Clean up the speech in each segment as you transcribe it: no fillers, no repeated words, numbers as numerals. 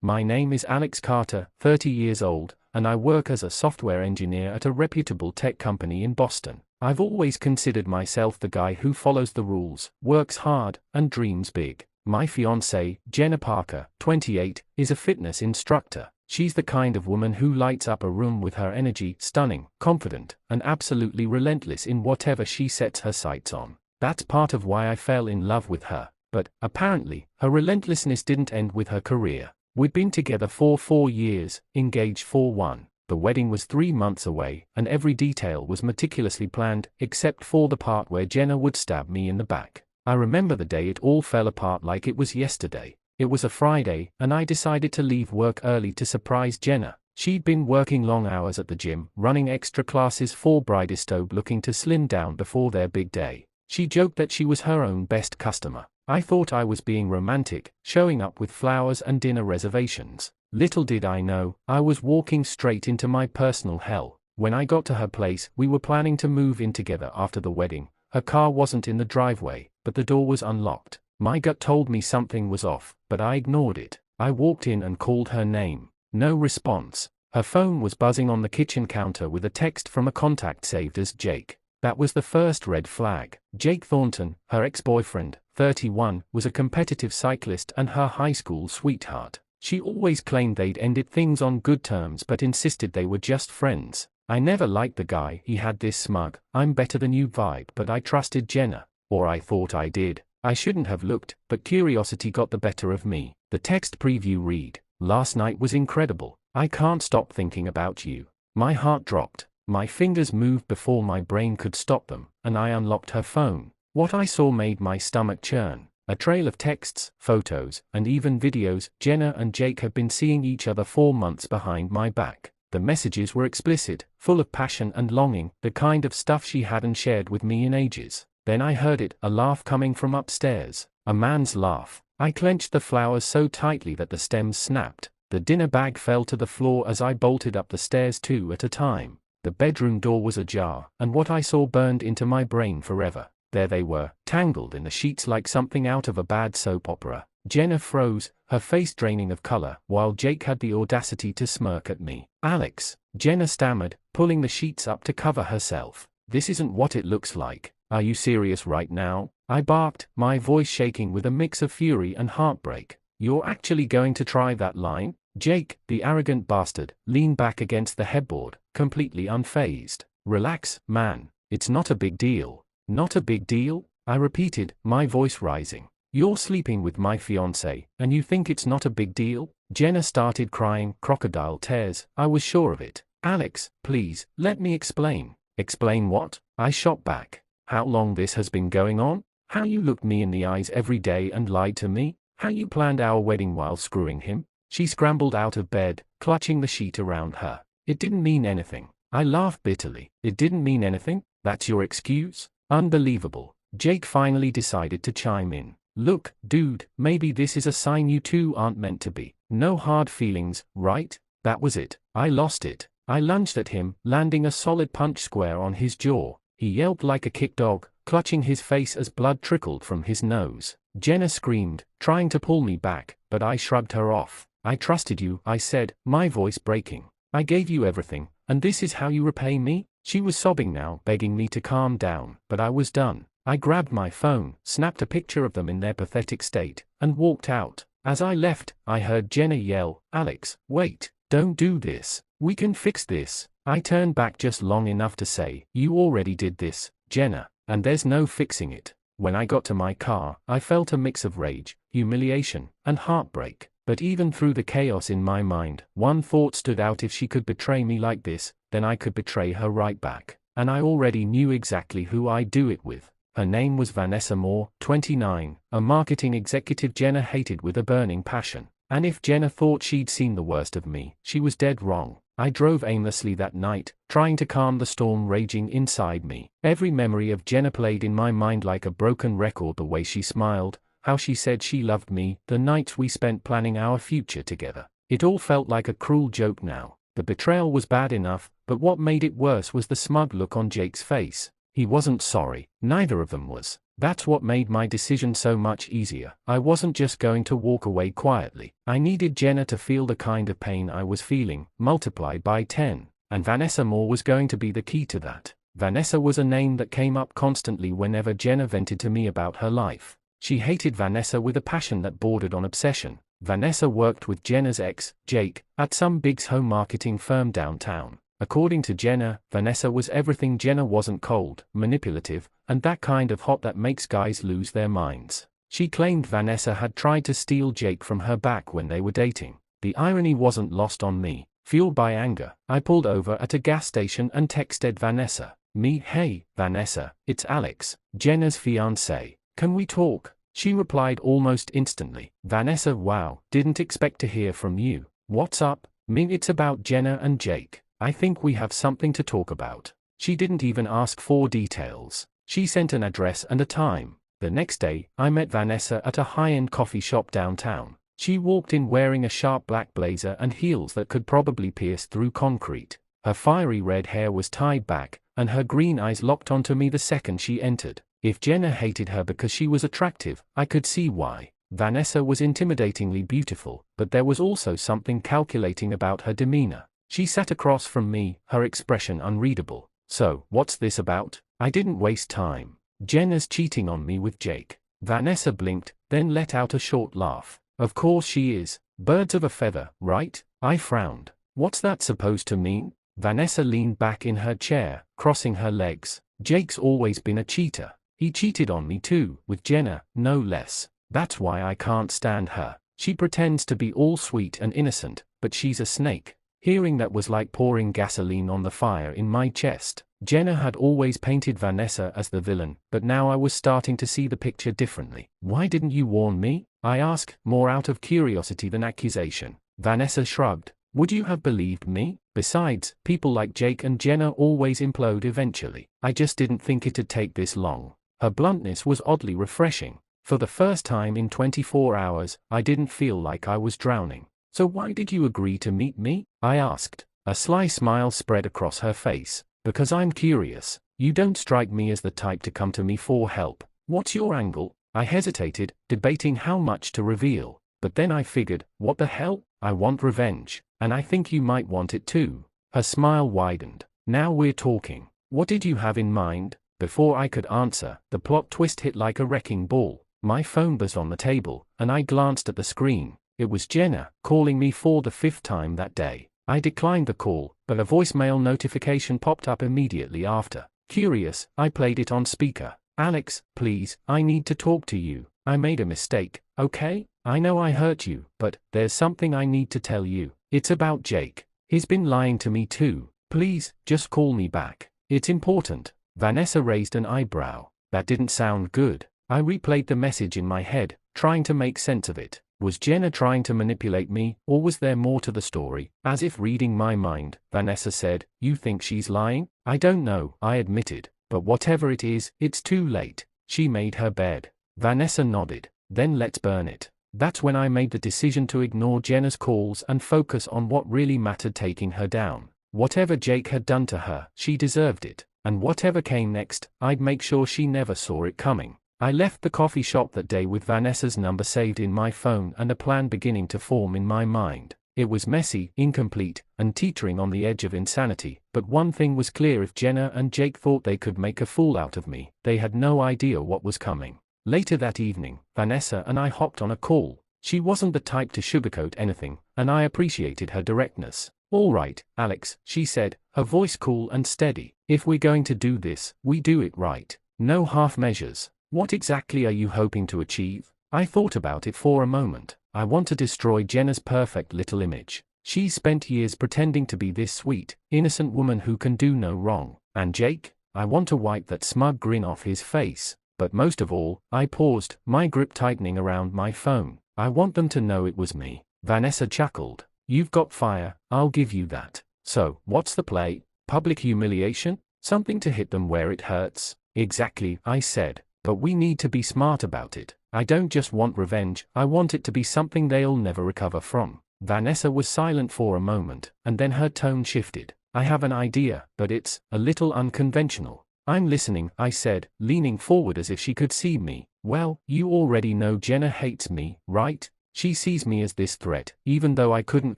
My name is Alex Carter, 30 years old, and I work as a software engineer at a reputable tech company in Boston. I've always considered myself the guy who follows the rules, works hard, and dreams big. My fiancée, Jenna Parker, 28, is a fitness instructor. She's the kind of woman who lights up a room with her energy, stunning, confident, and absolutely relentless in whatever she sets her sights on. That's part of why I fell in love with her. But, apparently, her relentlessness didn't end with her career. We'd been together for 4 years, engaged for 1. The wedding was 3 months away, and every detail was meticulously planned, except for the part where Jenna would stab me in the back. I remember the day it all fell apart like it was yesterday. It was a Friday, and I decided to leave work early to surprise Jenna. She'd been working long hours at the gym, running extra classes for bridesmaids looking to slim down before their big day. She joked that she was her own best customer. I thought I was being romantic, showing up with flowers and dinner reservations. Little did I know, I was walking straight into my personal hell. When I got to her place, we were planning to move in together after the wedding. Her car wasn't in the driveway, but the door was unlocked. My gut told me something was off, but I ignored it. I walked in and called her name. No response. Her phone was buzzing on the kitchen counter with a text from a contact saved as Jake. That was the first red flag. Jake Thornton, her ex-boyfriend, 31, was a competitive cyclist and her high school sweetheart. She always claimed they'd ended things on good terms but insisted they were just friends. I never liked the guy. He had this smug, I'm better than you vibe, but I trusted Jenna. Or I thought I did. I shouldn't have looked, but curiosity got the better of me. The text preview read, "Last night was incredible. I can't stop thinking about you." My heart dropped. My fingers moved before my brain could stop them, and I unlocked her phone. What I saw made my stomach churn. A trail of texts, photos, and even videos. Jenna and Jake had been seeing each other for months behind my back. The messages were explicit, full of passion and longing, the kind of stuff she hadn't shared with me in ages. Then I heard it, a laugh coming from upstairs. A man's laugh. I clenched the flowers so tightly that the stems snapped. The dinner bag fell to the floor as I bolted up the stairs 2 at a time. The bedroom door was ajar, and what I saw burned into my brain forever. There they were, tangled in the sheets like something out of a bad soap opera. Jenna froze, her face draining of color, while Jake had the audacity to smirk at me. "Alex," Jenna stammered, pulling the sheets up to cover herself. "This isn't what it looks like. Are you serious right now?" I barked, my voice shaking with a mix of fury and heartbreak. "You're actually going to try that line?" Jake, the arrogant bastard, leaned back against the headboard, completely unfazed. "Relax, man. It's not a big deal." "Not a big deal?" I repeated, my voice rising. "You're sleeping with my fiancé, and you think it's not a big deal?" Jenna started crying, crocodile tears. I was sure of it. "Alex, please, let me explain." "Explain what?" I shot back. "How long this has been going on? How you looked me in the eyes every day and lied to me? How you planned our wedding while screwing him?" She scrambled out of bed, clutching the sheet around her. "It didn't mean anything." I laughed bitterly. "It didn't mean anything? That's your excuse? Unbelievable." Jake finally decided to chime in. "Look, dude, maybe this is a sign you two aren't meant to be. No hard feelings, right?" That was it. I lost it. I lunged at him, landing a solid punch square on his jaw. He yelped like a kick dog, clutching his face as blood trickled from his nose. Jenna screamed, trying to pull me back, but I shrugged her off. "I trusted you," I said, my voice breaking. "I gave you everything, and this is how you repay me?" She was sobbing now, begging me to calm down, but I was done. I grabbed my phone, snapped a picture of them in their pathetic state, and walked out. As I left, I heard Jenna yell, "Alex, wait, don't do this. We can fix this." I turned back just long enough to say, "You already did this, Jenna, and there's no fixing it." When I got to my car, I felt a mix of rage, humiliation, and heartbreak. But even through the chaos in my mind, one thought stood out: if she could betray me like this, then I could betray her right back. And I already knew exactly who I'd do it with. Her name was Vanessa Moore, 29, a marketing executive Jenna hated with a burning passion. And if Jenna thought she'd seen the worst of me, she was dead wrong. I drove aimlessly that night, trying to calm the storm raging inside me. Every memory of Jenna played in my mind like a broken record: the way she smiled, how she said she loved me, the nights we spent planning our future together. It all felt like a cruel joke now. The betrayal was bad enough, but what made it worse was the smug look on Jake's face. He wasn't sorry. Neither of them was. That's what made my decision so much easier. I wasn't just going to walk away quietly. I needed Jenna to feel the kind of pain I was feeling, multiplied by 10. And Vanessa Moore was going to be the key to that. Vanessa was a name that came up constantly whenever Jenna vented to me about her life. She hated Vanessa with a passion that bordered on obsession. Vanessa worked with Jenna's ex, Jake, at some big home marketing firm downtown. According to Jenna, Vanessa was everything Jenna wasn't: cold, manipulative, and that kind of hot that makes guys lose their minds. She claimed Vanessa had tried to steal Jake from her back when they were dating. The irony wasn't lost on me. Fueled by anger, I pulled over at a gas station and texted Vanessa. Hey, Vanessa, it's Alex, Jenna's fiancé. Can we talk? She replied almost instantly. Vanessa, wow, didn't expect to hear from you. What's up? It's about Jenna and Jake. I think we have something to talk about. She didn't even ask for details. She sent an address and a time. The next day, I met Vanessa at a high-end coffee shop downtown. She walked in wearing a sharp black blazer and heels that could probably pierce through concrete. Her fiery red hair was tied back, and her green eyes locked onto me the second she entered. If Jenna hated her because she was attractive, I could see why. Vanessa was intimidatingly beautiful, but there was also something calculating about her demeanor. She sat across from me, her expression unreadable. So, what's this about? I didn't waste time. Jenna's cheating on me with Jake. Vanessa blinked, then let out a short laugh. Of course she is. Birds of a feather, right? I frowned. What's that supposed to mean? Vanessa leaned back in her chair, crossing her legs. Jake's always been a cheater. He cheated on me too, with Jenna, no less. That's why I can't stand her. She pretends to be all sweet and innocent, but she's a snake. Hearing that was like pouring gasoline on the fire in my chest. Jenna had always painted Vanessa as the villain, but now I was starting to see the picture differently. Why didn't you warn me? I asked, more out of curiosity than accusation. Vanessa shrugged. Would you have believed me? Besides, people like Jake and Jenna always implode eventually. I just didn't think it'd take this long. Her bluntness was oddly refreshing. For the first time in 24 hours, I didn't feel like I was drowning. So why did you agree to meet me? I asked. A sly smile spread across her face. Because I'm curious. You don't strike me as the type to come to me for help. What's your angle? I hesitated, debating how much to reveal. But then I figured, what the hell? I want revenge. And I think you might want it too. Her smile widened. Now we're talking. What did you have in mind? Before I could answer, the plot twist hit like a wrecking ball. My phone buzzed on the table, and I glanced at the screen. It was Jenna, calling me for the 5th time that day. I declined the call, but a voicemail notification popped up immediately after. Curious, I played it on speaker. Alex, please, I need to talk to you. I made a mistake, okay? I know I hurt you, but there's something I need to tell you. It's about Jake. He's been lying to me too. Please, just call me back. It's important. Vanessa raised an eyebrow. That didn't sound good. I replayed the message in my head, trying to make sense of it. Was Jenna trying to manipulate me, or was there more to the story? As if reading my mind, Vanessa said, you think she's lying? I don't know, I admitted. But whatever it is, it's too late. She made her bed. Vanessa nodded. Then let's burn it. That's when I made the decision to ignore Jenna's calls and focus on what really mattered: taking her down. Whatever Jake had done to her, she deserved it. And whatever came next, I'd make sure she never saw it coming. I left the coffee shop that day with Vanessa's number saved in my phone and a plan beginning to form in my mind. It was messy, incomplete, and teetering on the edge of insanity, but one thing was clear: if Jenna and Jake thought they could make a fool out of me, they had no idea what was coming. Later that evening, Vanessa and I hopped on a call. She wasn't the type to sugarcoat anything, and I appreciated her directness. All right, Alex, she said, her voice cool and steady. If we're going to do this, we do it right. No half measures. What exactly are you hoping to achieve? I thought about it for a moment. I want to destroy Jenna's perfect little image. She's spent years pretending to be this sweet, innocent woman who can do no wrong. And Jake? I want to wipe that smug grin off his face. But most of all, I paused, my grip tightening around my phone. I want them to know it was me. Vanessa chuckled. You've got fire, I'll give you that. So, what's the play? Public humiliation? Something to hit them where it hurts? Exactly, I said. But we need to be smart about it. I don't just want revenge, I want it to be something they'll never recover from. Vanessa was silent for a moment, and then her tone shifted. I have an idea, but it's a little unconventional. I'm listening, I said, leaning forward as if she could see me. Well, you already know Jenna hates me, right? She sees me as this threat, even though I couldn't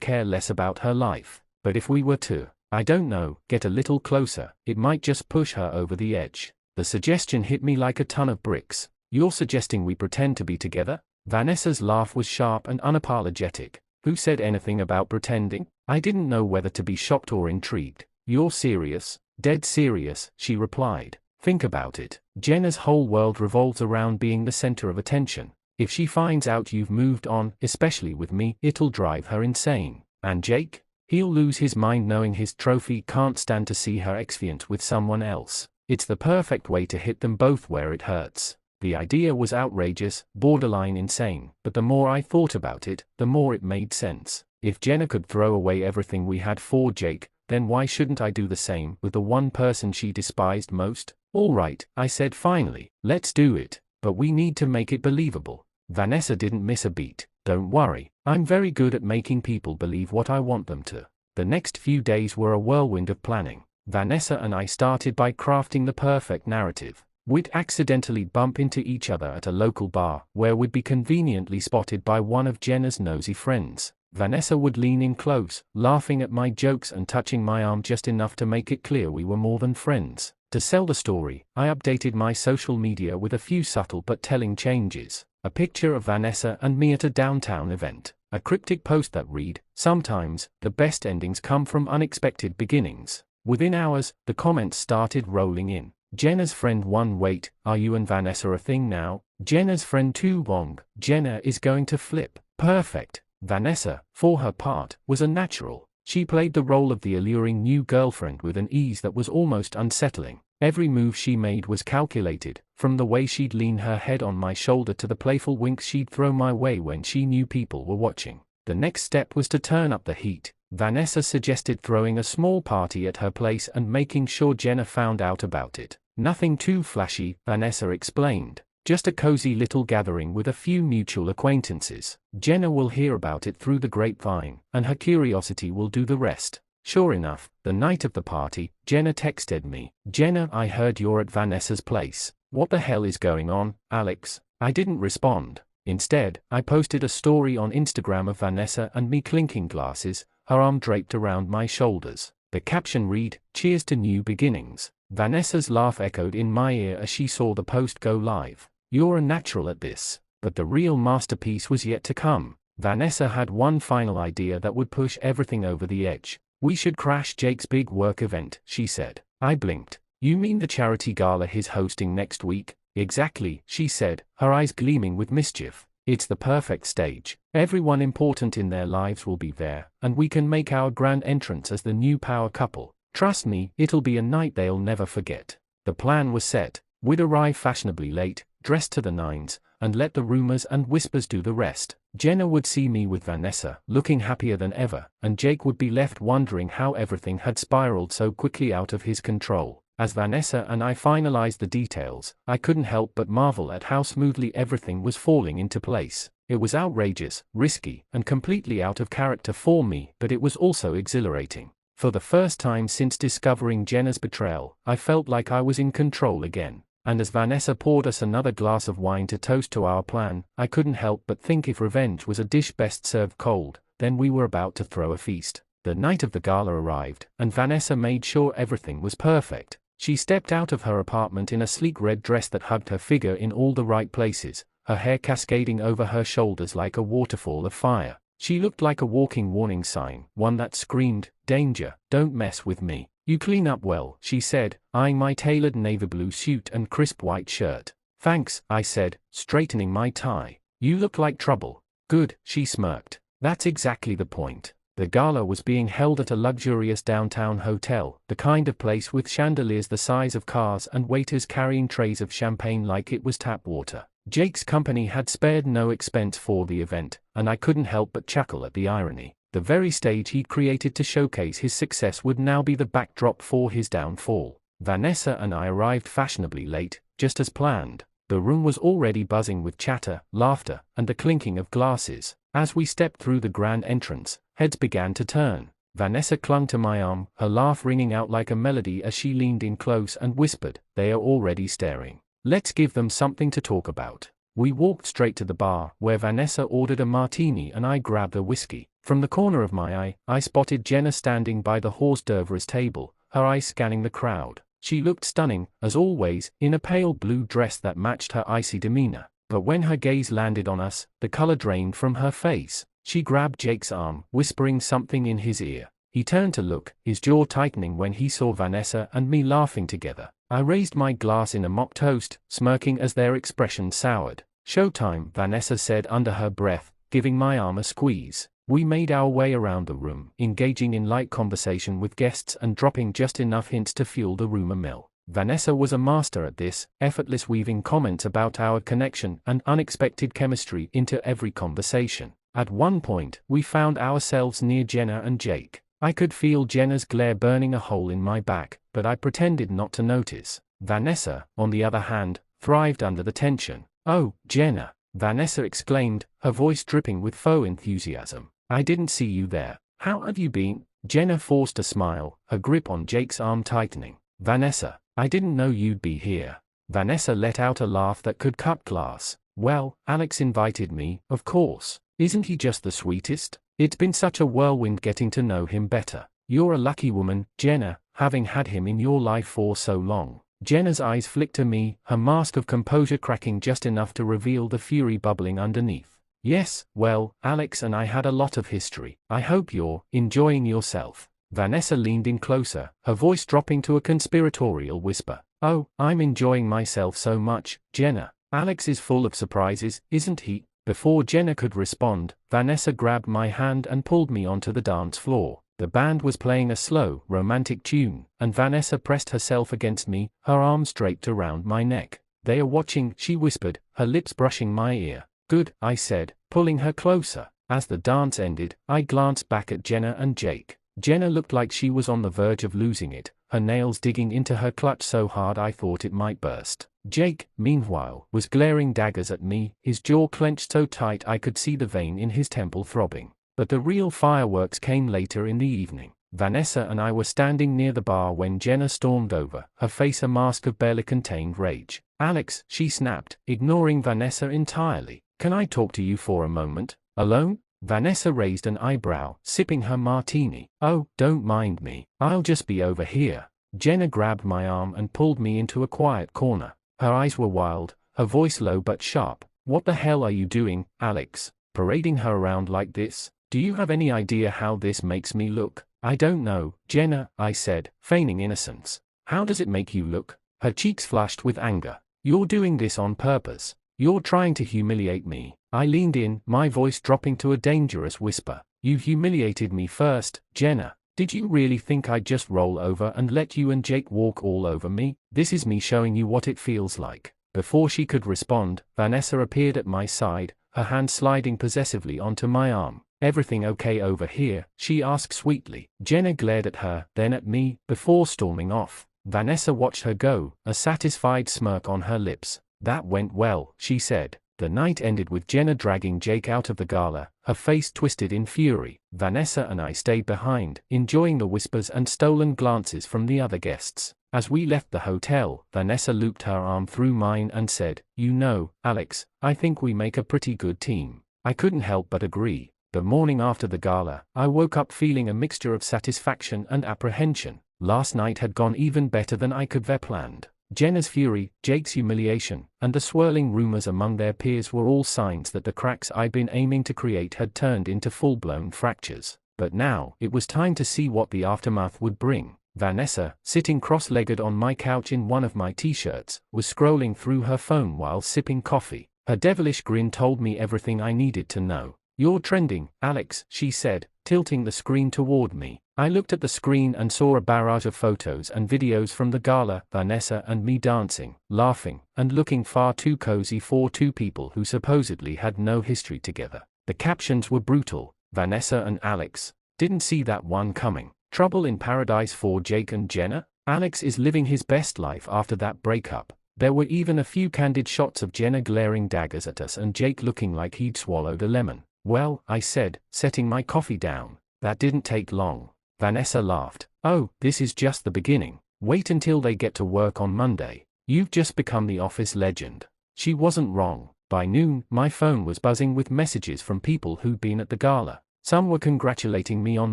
care less about her life. But if we were to, I don't know, get a little closer, it might just push her over the edge. The suggestion hit me like a ton of bricks. You're suggesting we pretend to be together? Vanessa's laugh was sharp and unapologetic. Who said anything about pretending? I didn't know whether to be shocked or intrigued. You're serious? Dead serious, she replied. Think about it. Jenna's whole world revolves around being the center of attention. If she finds out you've moved on, especially with me, it'll drive her insane. And Jake? He'll lose his mind knowing his trophy can't stand to see her exfoliant with someone else. It's the perfect way to hit them both where it hurts. The idea was outrageous, borderline insane, but the more I thought about it, the more it made sense. If Jenna could throw away everything we had for Jake, then why shouldn't I do the same with the one person she despised most? All right, I said finally, let's do it, but we need to make it believable. Vanessa didn't miss a beat. Don't worry, I'm very good at making people believe what I want them to. The next few days were a whirlwind of planning. Vanessa and I started by crafting the perfect narrative. We'd accidentally bump into each other at a local bar, where we'd be conveniently spotted by one of Jenna's nosy friends. Vanessa would lean in close, laughing at my jokes and touching my arm just enough to make it clear we were more than friends. To sell the story, I updated my social media with a few subtle but telling changes. A picture of Vanessa and me at a downtown event. A cryptic post that read, "Sometimes, the best endings come from unexpected beginnings." Within hours, the comments started rolling in. Jenna's friend 1, wait, are you and Vanessa a thing now? Jenna's friend 2, wrong, Jenna is going to flip. Perfect. Vanessa, for her part, was a natural. She played the role of the alluring new girlfriend with an ease that was almost unsettling. Every move she made was calculated, from the way she'd lean her head on my shoulder to the playful winks she'd throw my way when she knew people were watching. The next step was to turn up the heat. Vanessa suggested throwing a small party at her place and making sure Jenna found out about it. Nothing too flashy, Vanessa explained. Just a cozy little gathering with a few mutual acquaintances. Jenna will hear about it through the grapevine, and her curiosity will do the rest. Sure enough, the night of the party, Jenna texted me. Jenna, I heard you're at Vanessa's place. What the hell is going on, Alex? I didn't respond. Instead, I posted a story on Instagram of Vanessa and me clinking glasses, her arm draped around my shoulders. The caption read, "Cheers to new beginnings." Vanessa's laugh echoed in my ear as she saw the post go live. You're a natural at this. But the real masterpiece was yet to come. Vanessa had one final idea that would push everything over the edge. We should crash Jake's big work event, she said. I blinked. You mean the charity gala he's hosting next week? Exactly, she said, her eyes gleaming with mischief. It's the perfect stage. Everyone important in their lives will be there, and we can make our grand entrance as the new power couple. Trust me, it'll be a night they'll never forget. The plan was set. We'd arrive fashionably late, dressed to the nines, and let the rumors and whispers do the rest. Jenna would see me with Vanessa, looking happier than ever, and Jake would be left wondering how everything had spiraled so quickly out of his control. As Vanessa and I finalized the details, I couldn't help but marvel at how smoothly everything was falling into place. It was outrageous, risky, and completely out of character for me, but it was also exhilarating. For the first time since discovering Jenna's betrayal, I felt like I was in control again. And as Vanessa poured us another glass of wine to toast to our plan, I couldn't help but think if revenge was a dish best served cold, then we were about to throw a feast. The night of the gala arrived, and Vanessa made sure everything was perfect. She stepped out of her apartment in a sleek red dress that hugged her figure in all the right places, her hair cascading over her shoulders like a waterfall of fire. She looked like a walking warning sign, one that screamed, "Danger, don't mess with me." "You clean up well," she said, eyeing my tailored navy blue suit and crisp white shirt. "Thanks," I said, straightening my tie. "You look like trouble." "Good," she smirked. "That's exactly the point." The gala was being held at a luxurious downtown hotel, the kind of place with chandeliers the size of cars and waiters carrying trays of champagne like it was tap water. Jake's company had spared no expense for the event, and I couldn't help but chuckle at the irony. The very stage he'd created to showcase his success would now be the backdrop for his downfall. Vanessa and I arrived fashionably late, just as planned. The room was already buzzing with chatter, laughter, and the clinking of glasses. As we stepped through the grand entrance, heads began to turn. Vanessa clung to my arm, her laugh ringing out like a melody as she leaned in close and whispered, "They are already staring. Let's give them something to talk about." We walked straight to the bar, where Vanessa ordered a martini and I grabbed a whiskey. From the corner of my eye, I spotted Jenna standing by the hors d'oeuvres table, her eyes scanning the crowd. She looked stunning, as always, in a pale blue dress that matched her icy demeanor. But when her gaze landed on us, the color drained from her face. She grabbed Jake's arm, whispering something in his ear. He turned to look, his jaw tightening when he saw Vanessa and me laughing together. I raised my glass in a mock toast, smirking as their expressions soured. "Showtime," Vanessa said under her breath, giving my arm a squeeze. We made our way around the room, engaging in light conversation with guests and dropping just enough hints to fuel the rumor mill. Vanessa was a master at this, effortless weaving comments about our connection and unexpected chemistry into every conversation. At one point, we found ourselves near Jenna and Jake. I could feel Jenna's glare burning a hole in my back, but I pretended not to notice. Vanessa, on the other hand, thrived under the tension. "Oh, Jenna," Vanessa exclaimed, her voice dripping with faux enthusiasm. "I didn't see you there. How have you been?" Jenna forced a smile, her grip on Jake's arm tightening. "Vanessa, I didn't know you'd be here." Vanessa let out a laugh that could cut glass. "Well, Alex invited me, of course. Isn't he just the sweetest? It's been such a whirlwind getting to know him better. You're a lucky woman, Jenna, having had him in your life for so long." Jenna's eyes flicked to me, her mask of composure cracking just enough to reveal the fury bubbling underneath. "Yes, well, Alex and I had a lot of history. I hope you're enjoying yourself." Vanessa leaned in closer, her voice dropping to a conspiratorial whisper. "Oh, I'm enjoying myself so much, Jenna. Alex is full of surprises, isn't he?" Before Jenna could respond, Vanessa grabbed my hand and pulled me onto the dance floor. The band was playing a slow, romantic tune, and Vanessa pressed herself against me, her arms draped around my neck. "They are watching," she whispered, her lips brushing my ear. "Good," I said, pulling her closer. As the dance ended, I glanced back at Jenna and Jake. Jenna looked like she was on the verge of losing it, her nails digging into her clutch so hard I thought it might burst. Jake, meanwhile, was glaring daggers at me, his jaw clenched so tight I could see the vein in his temple throbbing. But the real fireworks came later in the evening. Vanessa and I were standing near the bar when Jenna stormed over, her face a mask of barely contained rage. "Alex," she snapped, ignoring Vanessa entirely. "Can I talk to you for a moment? Alone?" Vanessa raised an eyebrow, sipping her martini. "Oh, don't mind me. I'll just be over here." Jenna grabbed my arm and pulled me into a quiet corner. Her eyes were wild, her voice low but sharp. "What the hell are you doing, Alex? Parading her around like this? Do you have any idea how this makes me look?" "I don't know, Jenna," I said, feigning innocence. "How does it make you look?" Her cheeks flushed with anger. "You're doing this on purpose. You're trying to humiliate me." I leaned in, my voice dropping to a dangerous whisper. "You humiliated me first, Jenna. Did you really think I'd just roll over and let you and Jake walk all over me? This is me showing you what it feels like." Before she could respond, Vanessa appeared at my side, her hand sliding possessively onto my arm. "Everything okay over here?" she asked sweetly. Jenna glared at her, then at me, before storming off. Vanessa watched her go, a satisfied smirk on her lips. "That went well," she said. The night ended with Jenna dragging Jake out of the gala, her face twisted in fury. Vanessa and I stayed behind, enjoying the whispers and stolen glances from the other guests. As we left the hotel, Vanessa looped her arm through mine and said, "You know, Alex, I think we make a pretty good team." I couldn't help but agree. The morning after the gala, I woke up feeling a mixture of satisfaction and apprehension. Last night had gone even better than I could have planned. Jenna's fury, Jake's humiliation, and the swirling rumors among their peers were all signs that the cracks I'd been aiming to create had turned into full-blown fractures. But now, it was time to see what the aftermath would bring. Vanessa, sitting cross-legged on my couch in one of my t-shirts, was scrolling through her phone while sipping coffee. Her devilish grin told me everything I needed to know. "You're trending, Alex," she said, tilting the screen toward me. I looked at the screen and saw a barrage of photos and videos from the gala, Vanessa and me dancing, laughing, and looking far too cozy for two people who supposedly had no history together. The captions were brutal. "Vanessa and Alex. Didn't see that one coming. Trouble in paradise for Jake and Jenna. Alex is living his best life after that breakup." There were even a few candid shots of Jenna glaring daggers at us and Jake looking like he'd swallowed a lemon. "Well," I said, setting my coffee down, "that didn't take long. Vanessa laughed. Oh, this is just the beginning. Wait until they get to work on Monday. You've just become the office legend. She wasn't wrong. By noon, my phone was buzzing with messages from people who'd been at the gala. Some were congratulating me on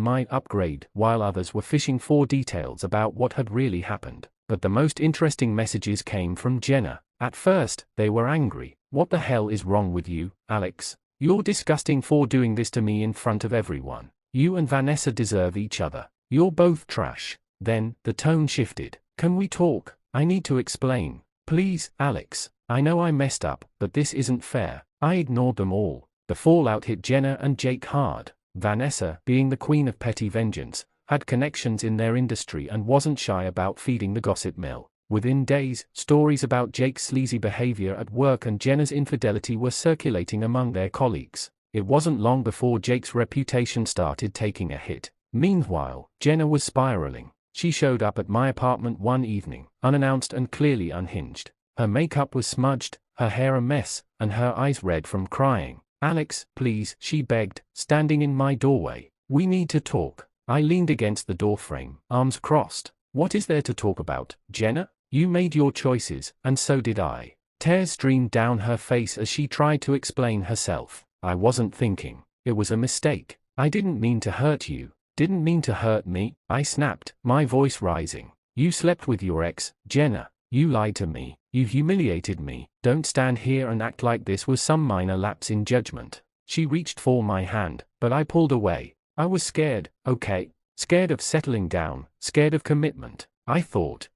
my upgrade, while others were fishing for details about what had really happened. But the most interesting messages came from Jenna. At first, they were angry. What the hell is wrong with you, Alex? You're disgusting for doing this to me in front of everyone. You and Vanessa deserve each other. You're both trash. Then, the tone shifted. Can we talk? I need to explain. Please, Alex. I know I messed up, but this isn't fair. I ignored them all. The fallout hit Jenna and Jake hard. Vanessa, being the queen of petty vengeance, had connections in their industry and wasn't shy about feeding the gossip mill. Within days, stories about Jake's sleazy behavior at work and Jenna's infidelity were circulating among their colleagues. It wasn't long before Jake's reputation started taking a hit. Meanwhile, Jenna was spiraling. She showed up at my apartment one evening, unannounced and clearly unhinged. Her makeup was smudged, her hair a mess, and her eyes red from crying. Alex, please, she begged, standing in my doorway. We need to talk. I leaned against the doorframe, arms crossed. What is there to talk about, Jenna? You made your choices, and so did I. Tears streamed down her face as she tried to explain herself. I wasn't thinking. It was a mistake. I didn't mean to hurt you. Didn't mean to hurt me, I snapped, my voice rising. You slept with your ex, Jenna. You lied to me. You humiliated me. Don't stand here and act like this was some minor lapse in judgment. She reached for my hand, but I pulled away. I was scared, okay? Scared of settling down, scared of commitment. I thought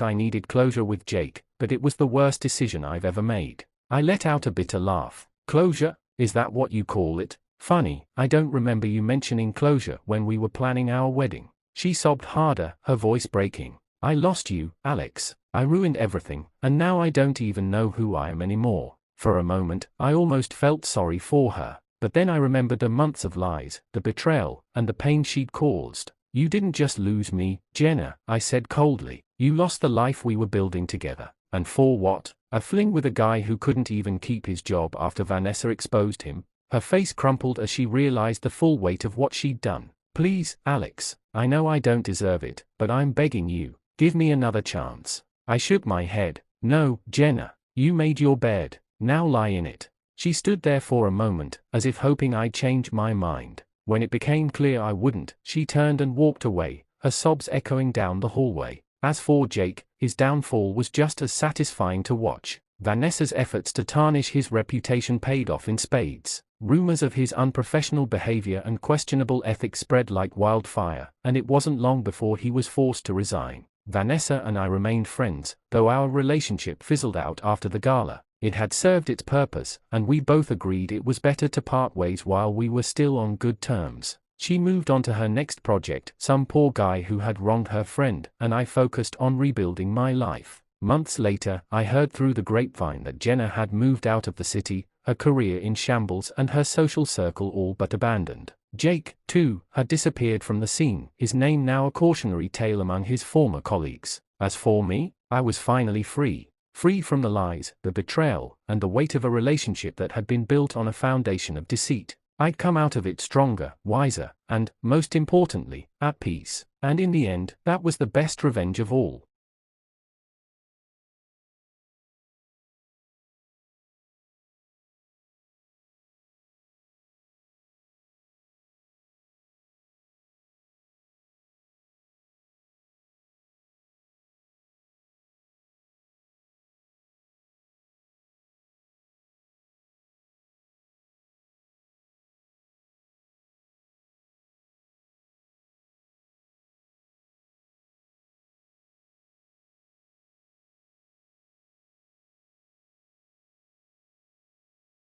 I needed closure with Jake, but it was the worst decision I've ever made. I let out a bitter laugh. Closure? Is that what you call it? Funny, I don't remember you mentioning closure when we were planning our wedding. She sobbed harder, her voice breaking. I lost you, Alex. I ruined everything, and now I don't even know who I am anymore. For a moment, I almost felt sorry for her. But then I remembered the months of lies, the betrayal, and the pain she'd caused. You didn't just lose me, Jenna, I said coldly. You lost the life we were building together. And for what? A fling with a guy who couldn't even keep his job after Vanessa exposed him. Her face crumpled as she realized the full weight of what she'd done. Please, Alex, I know I don't deserve it, but I'm begging you, give me another chance. I shook my head. No, Jenna, you made your bed, now lie in it. She stood there for a moment, as if hoping I'd change my mind. When it became clear I wouldn't, she turned and walked away, her sobs echoing down the hallway. As for Jake, his downfall was just as satisfying to watch. Vanessa's efforts to tarnish his reputation paid off in spades. Rumors of his unprofessional behavior and questionable ethics spread like wildfire, and it wasn't long before he was forced to resign. Vanessa and I remained friends, though our relationship fizzled out after the gala. It had served its purpose, and we both agreed it was better to part ways while we were still on good terms. She moved on to her next project, some poor guy who had wronged her friend, and I focused on rebuilding my life. Months later, I heard through the grapevine that Jenna had moved out of the city, her career in shambles and her social circle all but abandoned. Jake, too, had disappeared from the scene, his name now a cautionary tale among his former colleagues. As for me, I was finally free. Free from the lies, the betrayal, and the weight of a relationship that had been built on a foundation of deceit. I'd come out of it stronger, wiser, and, most importantly, at peace. And in the end, that was the best revenge of all.